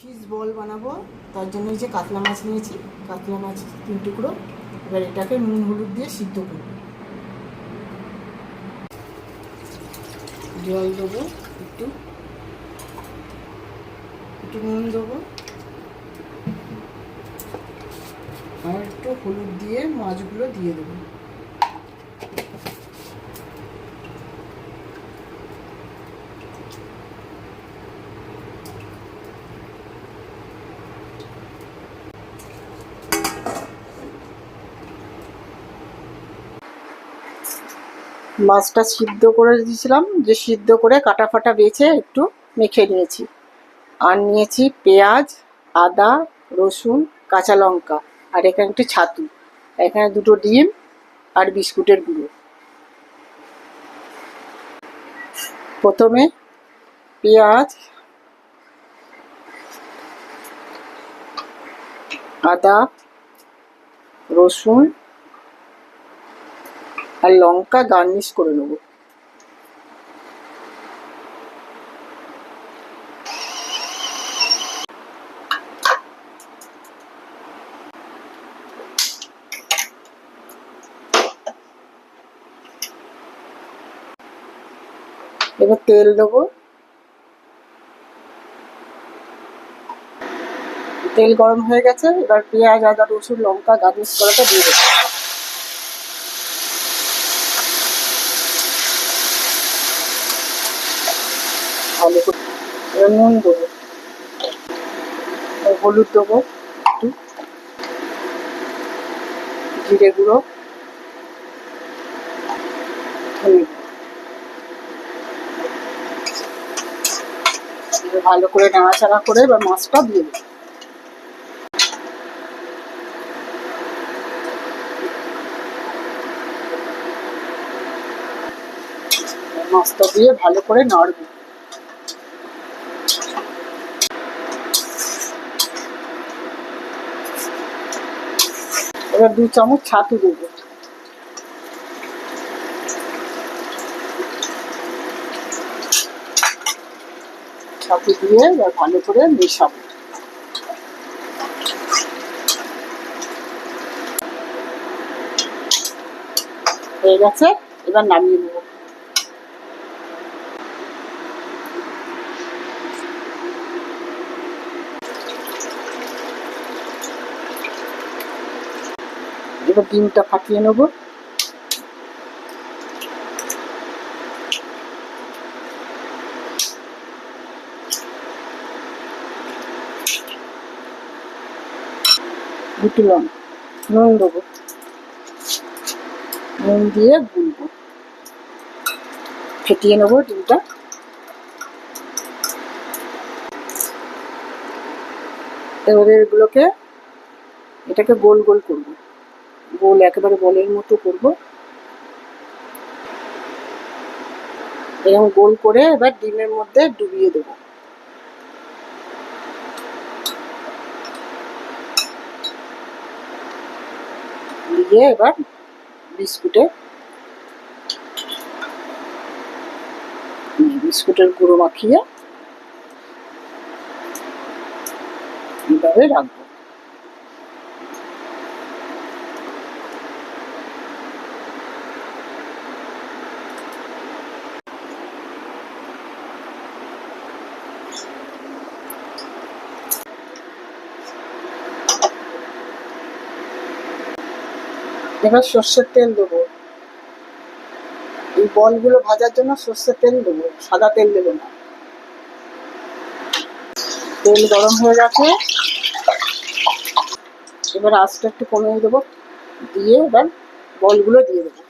Fish ball বানাবো, তার জন্য এই যে কাতলা মাছ নিয়েছি, কাতলা মাছ 3 টুকরো। এবার এটাকে নুন হলুদ দিয়ে সিদ্ধ করব। জল দেবো, একটু একটু নুন দেবো, আর একটু হলুদ দিয়ে মাছগুলো দিয়ে দেবো। মাছটা সিদ্ধ করে দিয়েছিলাম, যে সিদ্ধ করে কাটা ফাটা বেছে একটু মেখে নিয়েছি। আর নিয়েছি পেঁয়াজ, আদা, রসুন, কাঁচা লঙ্কা, আর এখানে একটু ছাতু, এখানে 2টো ডিম আর বিস্কুটের গুঁড়ো। প্রথমে পেঁয়াজ, আদা, রসুন আর লঙ্কা গার্নিশ করে নেব। এবার তেল দেবো, তেল গরম হয়ে গেছে। এবার পেঁয়াজ, আদা, রসুন, লঙ্কা গার্নিশ করাটা দিয়ে দেবো। ভালো করে এবার নুন দেবো, হলুদ দেবো, একটু জিরে গুঁড়ো, ভালো করে নাড়াচাড়া করে এবার মাছটা দিয়ে দেবো। মাছটা দিয়ে ভালো করে নাড়বো। এবার 2 চামচ ছাতু দেবো। ছাতু দিয়ে এবার ভালো করে মেশাবো। হয়ে গেছে, এবার নামিয়ে নেবো। এবার ডিমটা ফাটিয়ে নেবো। দুটো নুন দেবো, নুন দিয়ে গুলবো, ফেটিয়ে নেবো ডিমটা। এবারে এগুলোকে, এটাকে গোল গোল করবো, গোল একেবারে বলের মতো করবো। এরকম গোল করে এবার ডিমের মধ্যে ডুবিয়ে দেবো। দিয়ে এবার বিস্কুটের গুঁড়ো মাখিয়ে এইভাবে রাখবো। এবার সর্ষের তেল দেবো। এই বলগুলো ভাজার জন্য সর্ষের তেল দেবো, সাদা তেল দেবো না। তেল গরম হয়ে গেছে, এবার আঁচটা একটু কমিয়ে দেবো, দিয়ে এবার বলগুলো দিয়ে দেবো।